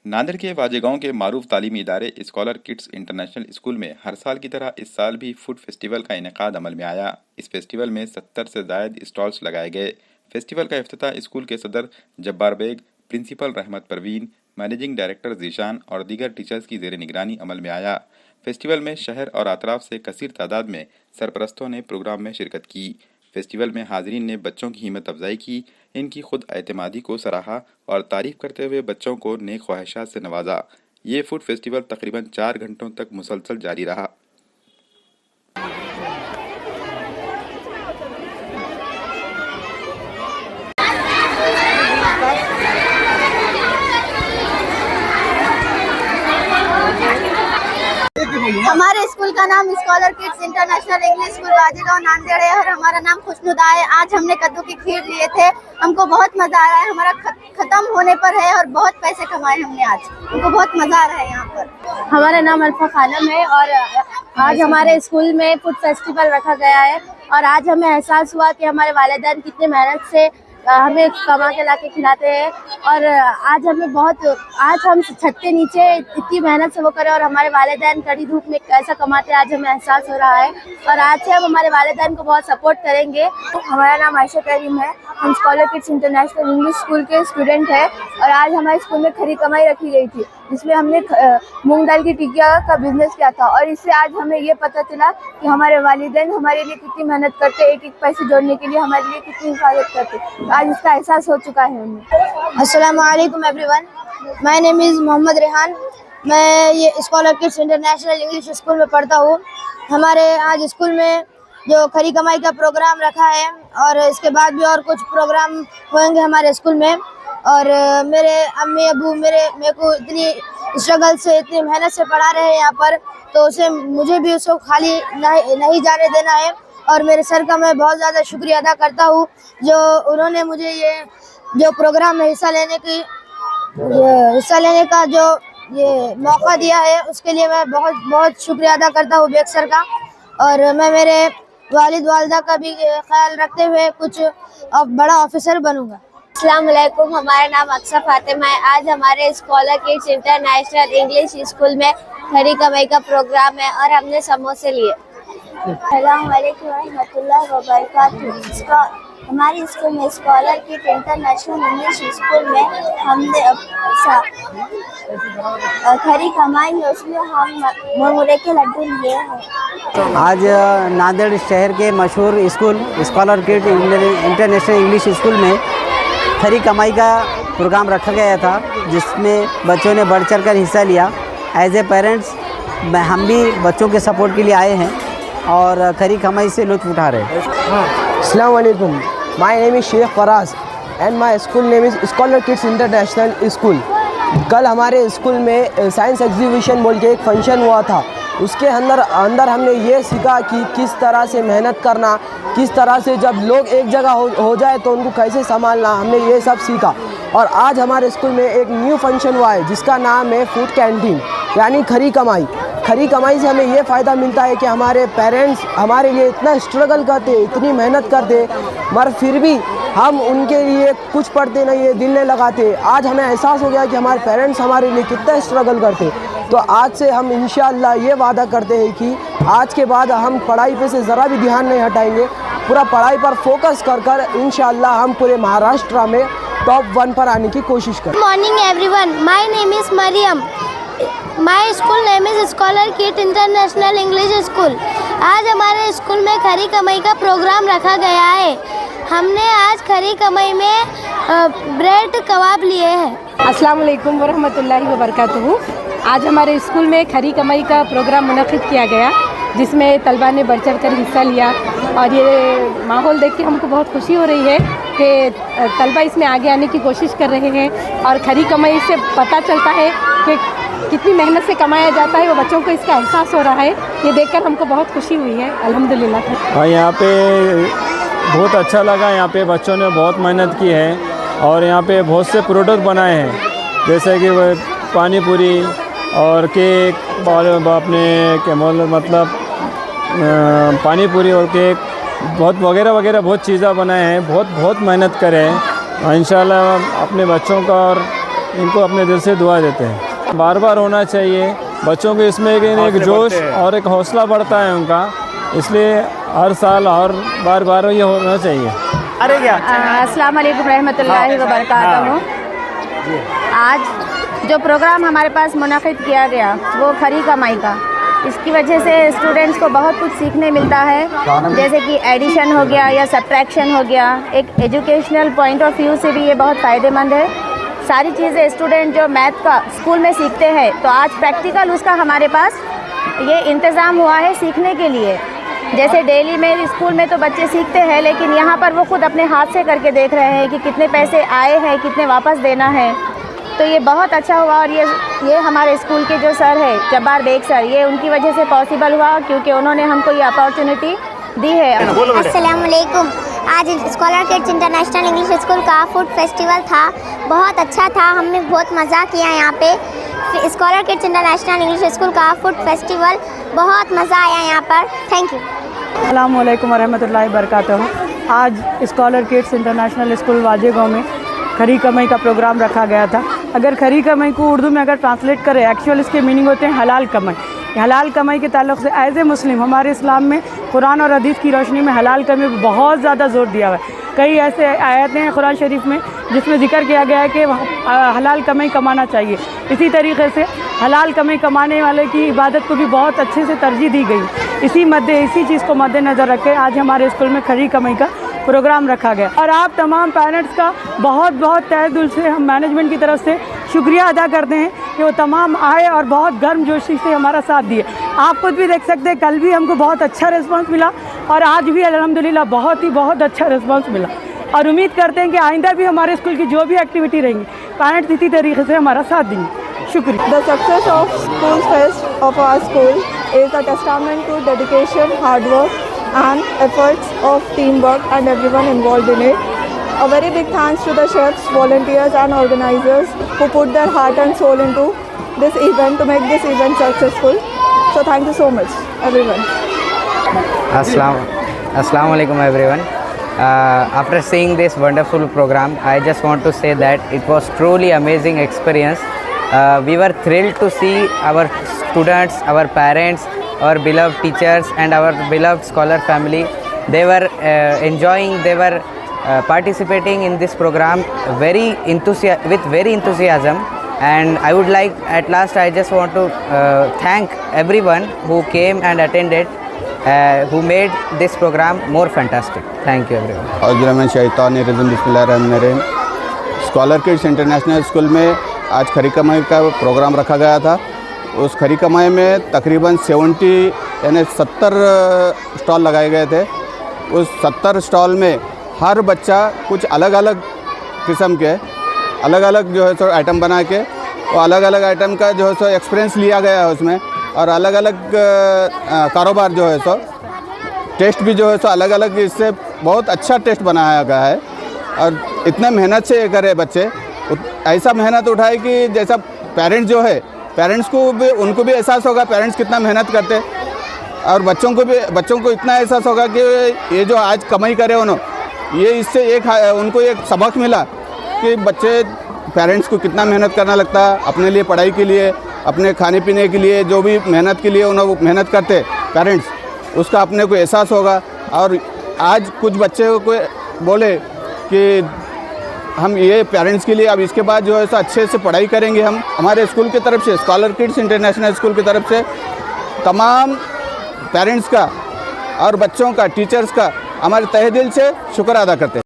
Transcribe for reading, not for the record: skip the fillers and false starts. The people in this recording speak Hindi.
नांदेड़ के वाजेगांव के मारूफ तालीमी इदारे स्कॉलर किड्स इंटरनेशनल स्कूल में हर साल की तरह इस साल भी फूड फेस्टिवल का इनेकाद अमल में आया। इस फेस्टिवल में 70 से ज़ायद स्टॉल्स लगाए गए। फेस्टिवल का इफ्तिताह स्कूल के सदर जब्बार बेग, प्रिंसिपल रहमत परवीन, मैनेजिंग डायरेक्टर जीशान और दीगर टीचर्स की जेर निगरानी अमल में आया। फेस्टिवल में शहर और अतराफ से कसीर तादाद में सरपरस्तों ने प्रोग्राम में शिरकत की। फेस्टिवल में हाजिरीन ने बच्चों की हिम्मत अफजाई की, इनकी खुद एतमादी को सराहा और तारीफ करते हुए बच्चों को नेक ख्वाहिशात से नवाजा। ये फूड फेस्टिवल तकरीबन 4 घंटों तक मुसलसल जारी रहा। हमारे स्कूल का नाम Scholar kids international English School Wajegaon Nanded है और हमारा नाम खुशनुदा है। आज हमने कद्दू की खीर लिए थे, हमको बहुत मजा आ रहा है। हमारा खत्म होने पर है और बहुत पैसे कमाए हमने आज, हमको बहुत मजा आ रहा है यहाँ पर। हमारा नाम अल्फा खानम है और आज हमारे स्कूल में फूड फेस्टिवल रखा गया है और आज हमें एहसास हुआ कि हमारे वालिदैन कितने मेहनत से हमें कमा के ला के खिलाते हैं और आज हम छत के नीचे इतनी मेहनत से वो करें और हमारे वालिदैन कड़ी धूप में कैसा कमाते हैं आज हमें एहसास हो रहा है और आज से हम हमारे वालिदैन को बहुत सपोर्ट करेंगे। हमारा नाम आयशा करीम है, हम scholar kids international English school के स्टूडेंट हैं और आज हमारे स्कूल में खरी कमाई रखी गई थी जिसमें हमने मूंग दाल की टिकिया का बिजनेस किया था और इससे आज हमें ये पता चला कि हमारे वालिदैन हमारे लिए कितनी मेहनत करते, एक एक पैसे जोड़ने के लिए हमारे लिए कितनी हिफाजत करते। आज इसका एहसास हो चुका है हमें। अस्सलाम वालेकुम everyone, my name is Mohammad Rehan. मैं ये scholar kids international English school में पढ़ता हूँ। हमारे आज स्कूल में जो खरी कमाई का प्रोग्राम रखा है और इसके बाद भी और कुछ प्रोग्राम होंगे हमारे स्कूल में और मेरे अम्मी अबू मेरे को इतनी स्ट्रगल से इतनी मेहनत से पढ़ा रहे हैं यहाँ पर, तो उसे मुझे भी उसको खाली नहीं जाने देना है और मेरे सर का मैं बहुत ज़्यादा शुक्रिया अदा करता हूँ जो उन्होंने मुझे ये जो प्रोग्राम में हिस्सा लेने का जो ये मौका दिया है उसके लिए मैं बहुत शुक्रिया अदा करता हूँ बेग सर का। और मैं मेरे वालिद वालिदा का भी ख्याल रखते हुए कुछ बड़ा ऑफिसर बनूंगा। अस्सलाम वालेकुम, हमारा नाम अक्सा फातिमा है। आज हमारे scholar kids international English school में खरी कमाई का प्रोग्राम है और हमने समोसे लिए। अस्सलाम वालेकुम रहमतुल्लाह व बरकातहू। हमारे स्कूल में scholar kids international English school में हमने खरी कमाई है, उसमें हम मुरमुरे के लड्डू लिए हैं। आज नांदेड़ शहर के मशहूर school scholar kids international English school में खरी कमाई का प्रोग्राम रखा गया था जिसमें बच्चों ने बढ़ चढ़ कर हिस्सा लिया। एज ए पेरेंट्स हम भी बच्चों के सपोर्ट के लिए आए हैं और खरी कमाई से लुत्फ़ उठा रहे हैं। अस्सलाम वालेकुम, my name is Sheikh Faraz and my school name is scholar kids international school. कल हमारे स्कूल में साइंस एग्जीबिशन बोल के एक फंक्शन हुआ था, उसके अंदर हमने ये सीखा कि किस तरह से मेहनत करना, किस तरह से जब लोग एक जगह हो जाए तो उनको कैसे संभालना, हमने ये सब सीखा। और आज हमारे स्कूल में एक न्यू फंक्शन हुआ है जिसका नाम है फूड कैंटीन यानी खरी कमाई। खरी कमाई से हमें ये फ़ायदा मिलता है कि हमारे पेरेंट्स हमारे लिए इतना स्ट्रगल करते, इतनी मेहनत करते, मगर फिर भी हम उनके लिए कुछ पढ़ते नहीं है, दिल नहीं लगाते। आज हमें एहसास हो गया कि हमारे पेरेंट्स हमारे लिए कितना स्ट्रगल करते। तो आज से हम इंशाअल्लाह ये वादा करते हैं कि आज के बाद हम पढ़ाई पे से ज़रा भी ध्यान नहीं हटाएंगे, पूरा पढ़ाई पर फोकस कर इंशाअल्लाह हम पूरे महाराष्ट्र में टॉप 1 पर आने की कोशिश करें। Morning everyone, my name is Maryam. My school name is scholar kids international English school. आज हमारे स्कूल में खरी कमाई का प्रोग्राम रखा गया है। हमने आज खरी कमाई में ब्रेड कबाब लिए हैं। अस्सलाम वालेकुम वरहमतुल्लाहि वबरकातुहू। आज हमारे स्कूल में खरी कमाई का प्रोग्राम मुनक़िद किया गया जिसमें तलबा ने बढ़ चढ़ कर हिस्सा लिया और ये माहौल देख के हमको बहुत खुशी हो रही है कि तलबा इसमें आगे आने की कोशिश कर रहे हैं और खरी कमाई से पता चलता है कि कितनी मेहनत से कमाया जाता है, वो बच्चों को इसका एहसास हो रहा है। ये देखकर हमको बहुत खुशी हुई है, अल्हम्दुलिल्लाह। हाँ, यहाँ पे बहुत अच्छा लगा। यहाँ पे बच्चों ने बहुत मेहनत की है और यहाँ पे बहुत से प्रोडक्ट बनाए हैं जैसे कि वो पानी पूरी और केक और अपने क्या मतलब पानी पूरी और केक बहुत वगैरह बहुत चीज़ें बनाए हैं। बहुत मेहनत करे हैं। इंशाल्लाह अपने बच्चों का और इनको अपने दिल से दुआ देते हैं। बार बार होना चाहिए, बच्चों को इसमें एक जोश और एक हौसला बढ़ता है उनका, इसलिए हर साल और बार बार ये होना चाहिए। अरे क्या अस्सलाम वालेकुम रहमतुल्लाहि व बरकातहू। आज जो प्रोग्राम हमारे पास मुनक़िद किया गया वो खरी कमाई का, इसकी वजह से स्टूडेंट्स को बहुत कुछ सीखने मिलता है, जैसे कि एडिशन हो गया या सब्ट्रैक्शन हो गया। एक एजुकेशनल पॉइंट ऑफ व्यू से भी ये बहुत फ़ायदेमंद है। सारी चीज़ें स्टूडेंट जो मैथ का स्कूल में सीखते हैं, तो आज प्रैक्टिकल उसका हमारे पास ये इंतज़ाम हुआ है सीखने के लिए। जैसे डेली में स्कूल में तो बच्चे सीखते हैं, लेकिन यहाँ पर वो खुद अपने हाथ से करके देख रहे हैं कि कितने पैसे आए हैं, कितने वापस देना है। तो ये बहुत अच्छा हुआ। और ये हमारे स्कूल के जो सर है जब्बार बेग सर, ये उनकी वजह से पॉसिबल हुआ, क्योंकि उन्होंने हमको ये अपॉर्चुनिटी दी है। अस्सलाम वालेकुम। आज scholar kids international English school का फूड फेस्टिवल था, बहुत अच्छा था, हमने बहुत मज़ा किया यहाँ पे। Scholar kids international English school का फूड फेस्टिवल, बहुत मज़ा आया यहाँ पर। Thank you. अस्सलाम वालेकुम वरहमतुल्लाहि वबरकातुहू। आज स्कॉलर किड्स इंटरनेशनल स्कूल वाजेगांव में खरी कमाई का प्रोग्राम रखा गया था। अगर खरी कमाई को उर्दू में अगर ट्रांसलेट करें, एक्चुअल इसके मीनिंग होते हैं हलाल कमाई। हलाल कमाई के ताल्लुक़ से एज़ ए मुस्लिम हमारे इस्लाम में कुरान और हदीस की रोशनी में हलाल कमाई पर बहुत ज़्यादा ज़ोर दिया हुआ है। कई ऐसे आयतें हैं कुरान शरीफ में जिसमें जिक्र किया गया है कि हलाल कमाई कमाना चाहिए। इसी तरीके से हलाल कमाई कमाने वाले की इबादत को भी बहुत अच्छे से तरजीह दी गई। इसी चीज़ को मद्देनज़र रख के आज हमारे स्कूल में खरी कमाई का प्रोग्राम रखा गया। और आप तमाम पेरेंट्स का बहुत बहुत तहे दिल से हम मैनेजमेंट की तरफ से शुक्रिया अदा करते हैं कि वो तमाम आए और बहुत गर्मजोशी से हमारा साथ दिए। आप खुद भी देख सकते हैं, कल भी हमको बहुत अच्छा रिस्पांस मिला और आज भी अल्हम्दुलिल्लाह बहुत अच्छा रिस्पांस मिला। और उम्मीद करते हैं कि आइंदा भी हमारे स्कूल की जो भी एक्टिविटी रहेंगी, पेरेंट्स इसी तरीके से हमारा साथ देंगे। शुक्रिया। The success of School Fest of our school is a testament to dedication, hard work and efforts of teamwork and everyone involved in it. A very big thanks to the chefs, volunteers and organizers who put their heart and soul into this event to make this event successful. So thank you so much everyone. Assalamu alaikum everyone. After seeing this wonderful program, I just want to say that it was truly amazing experience. We were thrilled to see our students, our parents, our beloved teachers and our beloved scholar family. They were enjoying, they were participating in this program with very enthusiasm. And I would like, at last I just want to thank everyone who came and attended, who made this program more fantastic. Thank you everyone. Scholar kids international school में आज खरी कमाई का प्रोग्राम रखा गया था। उस खरी कमाई में तकरीबन 70 स्टॉल लगाए गए थे। उस 70 स्टॉल में हर बच्चा कुछ अलग अलग किस्म के अलग अलग जो है सो आइटम बना के, वो अलग अलग आइटम का जो है सो एक्सपीरियंस लिया गया है उसमें। और अलग अलग कारोबार जो है सो टेस्ट भी जो है सो अलग अलग, इससे बहुत अच्छा टेस्ट बनाया गया है। और इतने मेहनत से ये करे बच्चे, ऐसा मेहनत उठाए कि जैसा पेरेंट्स जो है, पेरेंट्स को भी, उनको भी एहसास होगा पेरेंट्स कितना मेहनत करते, और बच्चों को इतना एहसास होगा कि ये जो आज कमाई करे उन्होंने, ये इससे उनको एक सबक मिला कि बच्चे पेरेंट्स को कितना मेहनत करना लगता है अपने लिए, पढ़ाई के लिए, अपने खाने पीने के लिए, जो भी मेहनत के लिए उन्होंने मेहनत करते पेरेंट्स, उसका अपने को एहसास होगा। और आज कुछ बच्चे को बोले कि हम ये पेरेंट्स के लिए अब इसके बाद जो है सो अच्छे से पढ़ाई करेंगे। हम हमारे स्कूल की तरफ से, स्कॉलर किड्स इंटरनेशनल स्कूल की तरफ से तमाम पेरेंट्स का और बच्चों का, टीचर्स का हमारे तहे दिल से शुक्र अदा करते हैं।